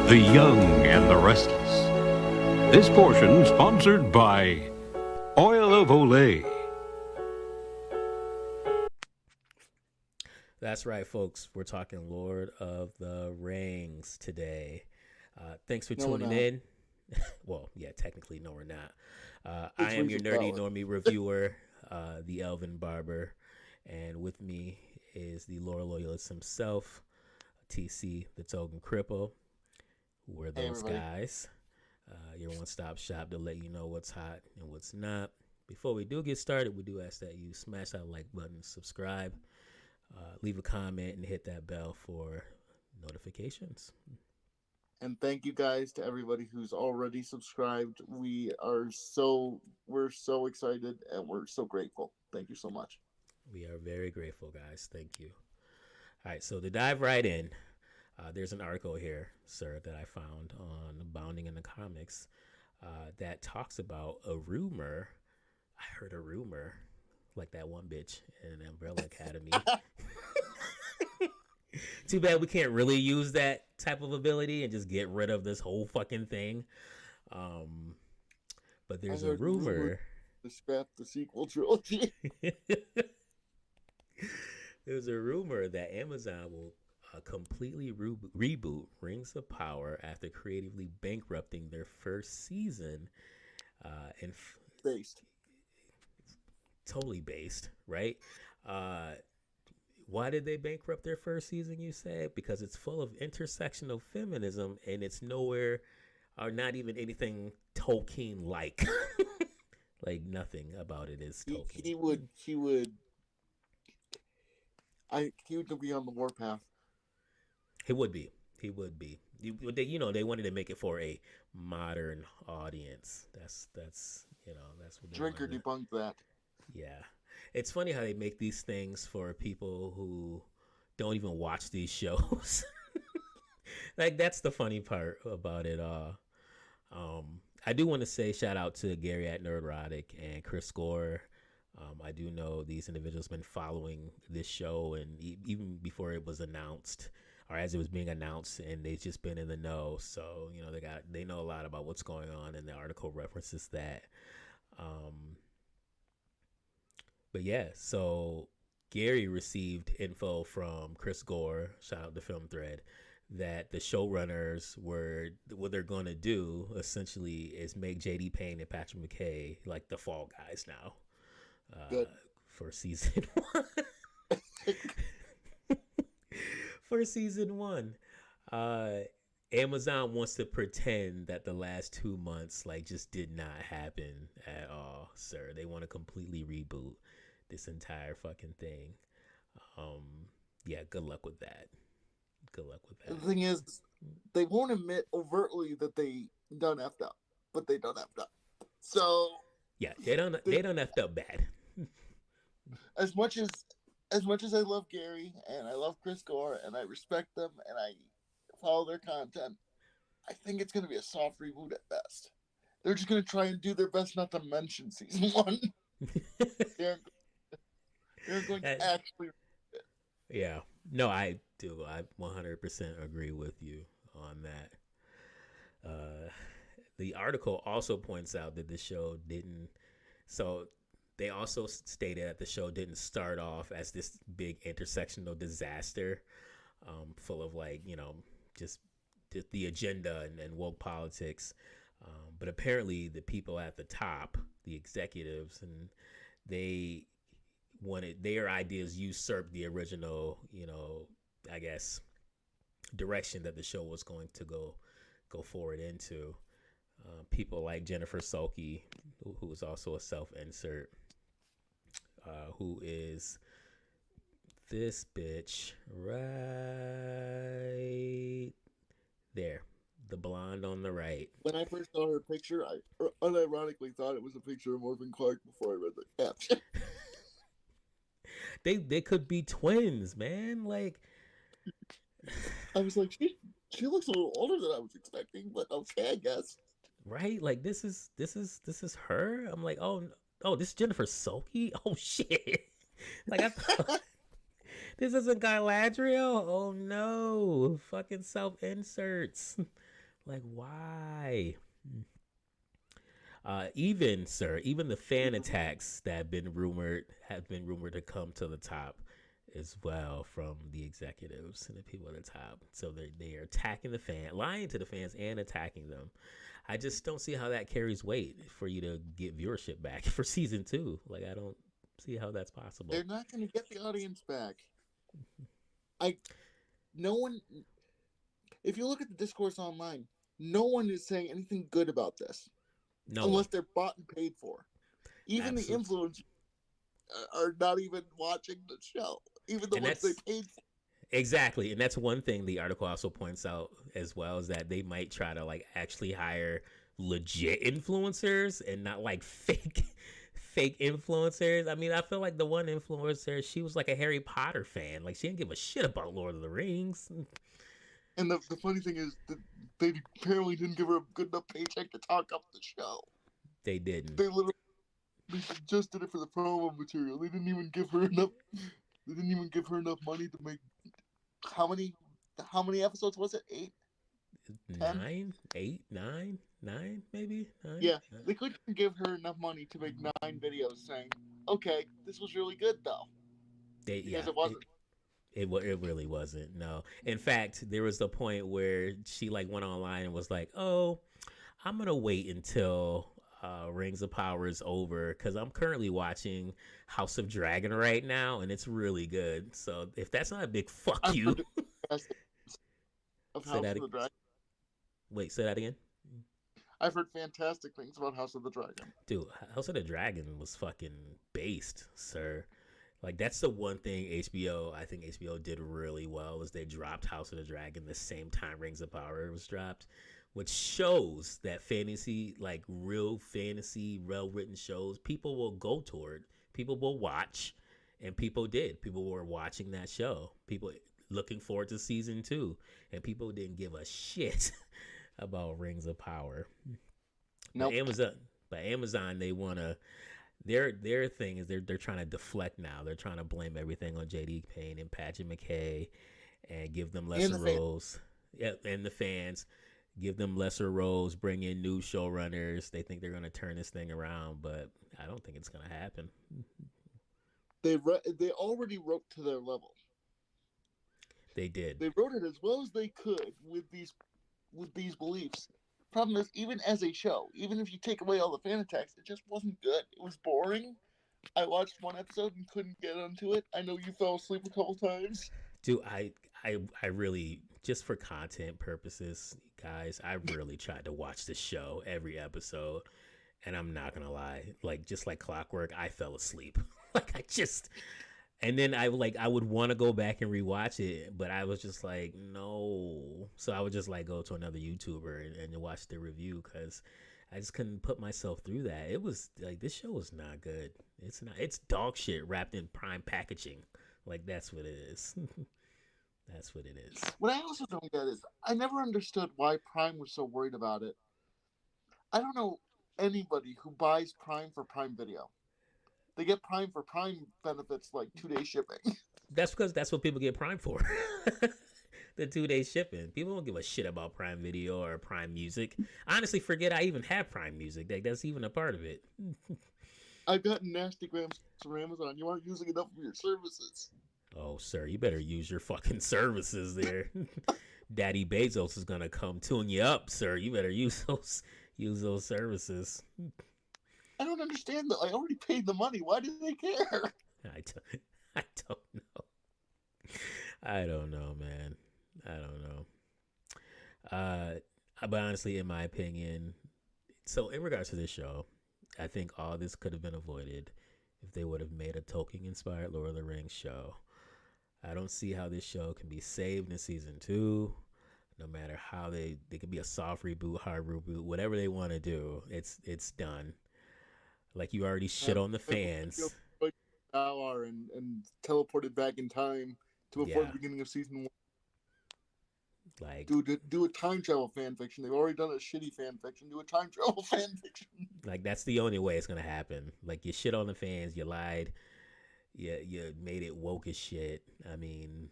the young and the restless. This portion sponsored by Oil of Olay. That's right, folks. We're talking Lord of the Rings today. Thanks for No, we're tuning not. in. Well, yeah, technically, no, we're not. I It's am your Rings of nerdy Power. normie reviewer, the Elvin Barber, and with me is the lore loyalist himself, TC, the Token Cripple. Who are Hey, those everybody. guys? Your one-stop shop to let you know what's hot and what's not. Before we do get started, we do ask that you smash that like button, subscribe, leave a comment, and hit that bell for notifications. And thank you guys to everybody who's already subscribed. We're so excited and we're so grateful. Thank you so much. We are very grateful, guys. Thank you. All right, so to dive right in, there's an article here, sir, that I found on Abounding in the Comics that talks about a rumor. I heard a rumor, like that one bitch in Umbrella Academy. Too bad we can't really use that type of ability and just get rid of this whole fucking thing. But there's I a heard rumor. to scrap the sequel trilogy. There's a rumor that Amazon will completely reboot Rings of Power after creatively bankrupting their first season, and Based. totally based, right? Uh, why did they bankrupt their first season? You said because it's full of intersectional feminism and it's nowhere, or not even anything Tolkien like. Like nothing about it is Tolkien. He would be on the warpath. He would be. He would be. They wanted to make it for a modern audience. That's that's what they Drinker wanted. debunked that. Yeah, it's funny how they make these things for people who don't even watch these shows. Like that's the funny part about it all. I do want to say shout out to Gary at Nerdrotic and Chris Score. I do know these individuals been following this show, and even before it was announced, or as it was being announced, and they've just been in the know. So they know a lot about what's going on, and the article references that. But yeah, so Gary received info from Chris Gore, shout out to Film Thread, that the showrunners were what they're going to do essentially is make JD Payne and Patrick McKay like the fall guys now. Good. For season one. For season one. Amazon wants to pretend that the last 2 months like just did not happen at all, sir. They want to completely reboot this entire fucking thing. Yeah, good luck with that. Good luck with that. The thing is, they won't admit overtly that they done effed up, but they done effed up. So yeah, they done effed up bad. as much as I love Gary and I love Chris Gore and I respect them and I follow their content, I think it's going to be a soft reboot at best. They're just going to try and do their best not to mention season one. they're going to actually. Yeah, no, I do. I 100% agree with you on that. The article also points out that the show didn't. So they also stated that the show didn't start off as this big intersectional disaster, full of just the agenda and woke politics. But apparently the people at the top, the executives, and they wanted their ideas usurped the original, I guess, direction that the show was going to go forward into. People like Jennifer Sulky, who is also a self-insert, who is this bitch right there, the blonde on the right. When I first saw her picture, I unironically thought it was a picture of Morgan Clark before I read the caption. They could be twins, man. Like I was like, she looks a little older than I was expecting, but okay, I guess. Right? Like this is her. I'm like, oh, this is Jennifer Sulky. Oh shit! Like I thought this isn't Galadriel. Oh no! Fucking self inserts. Like, why? Even the fan attacks that have been rumored to come to the top as well from the executives and the people at the top. So they are attacking the fan, lying to the fans, and attacking them. I just don't see how that carries weight for you to get viewership back for season 2. Like, I don't see how that's possible. They're not going to get the audience back. I no one. If you look at the discourse online, no one is saying anything good about this. No unless one. they're bought and paid for. Even the Absolutely. influencers are not even watching the show. Even the And ones they that's paid for. exactly, and that's one thing the article also points out as well, is that they might try to like actually hire legit influencers and not like fake influencers. I mean, I feel like the one influencer, she was like a Harry Potter fan. Like, she didn't give a shit about Lord of the Rings. And the funny thing is that they apparently didn't give her a good enough paycheck to talk up the show. They didn't. They literally just did it for the promo material. They didn't even give her enough. They didn't even give her enough money to make how many? How many episodes was it? 8, 10? 9, 8, 9, 9, maybe 9. Yeah, they couldn't give her enough money to make 9 videos saying, "Okay, this was really good though," because it wasn't. It really wasn't. No. In fact, there was a point where she like went online and was like, "Oh, I'm gonna wait until Rings of Power is over because I'm currently watching House of Dragon right now, and it's really good. So if that's not a big fuck I've you, heard of say House that. of the Dragon. Wait, say that again, I've heard fantastic things about House of the Dragon. dude. House of the Dragon was fucking based, sir. Like, that's the one thing I think HBO did really well, is they dropped House of the Dragon the same time Rings of Power was dropped, which shows that fantasy, like real fantasy, well written shows, people will go toward, people will watch, and people did. People were watching that show. People looking forward to season 2, and people didn't give a shit about Rings of Power. But Nope. Amazon, they wanna, their thing is they're trying to deflect now. They're trying to blame everything on JD Payne and Patrick McKay and give them lesser roles. Yeah, and the fans, give them lesser roles, bring in new showrunners. They think they're going to turn this thing around, but I don't think it's going to happen. They already wrote to their level. They did. They wrote it as well as they could with these beliefs. Problem is, even as a show, even if you take away all the fan attacks, it just wasn't good. It was boring. I watched one episode and couldn't get onto it. I know you fell asleep a couple times. Dude, I really, just for content purposes, guys, I really tried to watch the show every episode, and I'm not gonna lie, like, just like clockwork, I fell asleep. Like, and then I would want to go back and rewatch it, but I was just like, no. So I would just like go to another YouTuber and watch the review, because I just couldn't put myself through that. It was like, this show was not good. It's not. It's dog shit wrapped in prime packaging. Like, that's what it is. That's what it is. What I also don't get is, I never understood why Prime was so worried about it. I don't know anybody who buys Prime for Prime Video. They get Prime for Prime benefits like 2-day shipping. That's because that's what people get Prime for. The 2-day shipping. People don't give a shit about Prime Video or Prime Music. Honestly, forget I even have Prime Music. Like, that's even a part of it. I've gotten nasty grams from Amazon. You aren't using enough of your services. Oh, sir, you better use your fucking services there. Daddy Bezos is gonna come tune you up, sir. You better use those services. I don't understand that. I already paid the money. Why do they care? I don't know. I don't know, man. I don't know. But honestly, in my opinion, so in regards to this show, I think all this could have been avoided if they would have made a Tolkien-inspired Lord of the Rings show. I don't see how this show can be saved in season 2. No matter how they could be a soft reboot, hard reboot, whatever they want to do, it's done. Like, you already shit on the fans. And teleported back in time to before the beginning of season 1. Like, do a time travel fan fiction. They've already done a shitty fan fiction. Do a time travel fan fiction. Like, that's the only way it's gonna happen. Like, you shit on the fans, you lied, you made it woke as shit. I mean,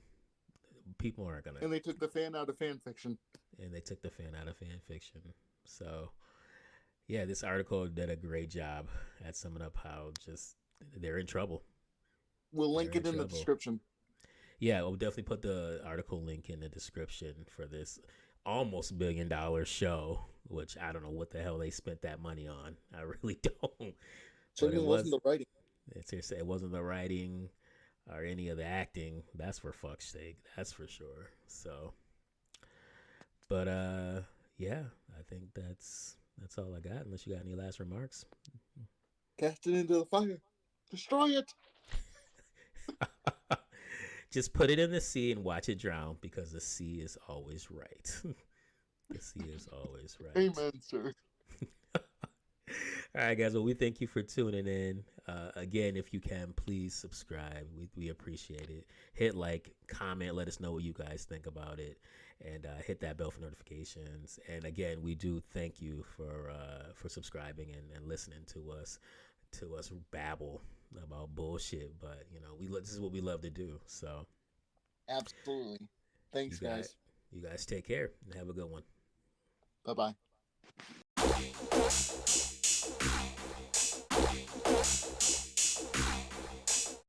people aren't gonna. And they took the fan out of fan fiction. and they took the fan out of fan fiction. So yeah, this article did a great job at summing up how just they're in trouble. We'll They're link in it in the trouble. description. Yeah, we'll definitely put the article link in the description for this almost $1 billion show, which I don't know what the hell they spent that money on. I really don't. But Certainly wasn't the writing. it wasn't the writing or any of the acting. That's for fuck's sake. That's for sure. So, but yeah, I think that's all I got. Unless you got any last remarks. Cast it into the fire. Destroy it. Just put it in the sea and watch it drown because the sea is always right. The sea is always right. Amen, sir. All right, guys. Well, we thank you for tuning in. Again, if you can, please subscribe. We appreciate it. Hit like, comment, let us know what you guys think about it, and hit that bell for notifications. And again, we do thank you for subscribing and listening to us babble about bullshit. But this is what we love to do. So Absolutely. Thanks, guys. You guys take care and have a good one. Bye-bye.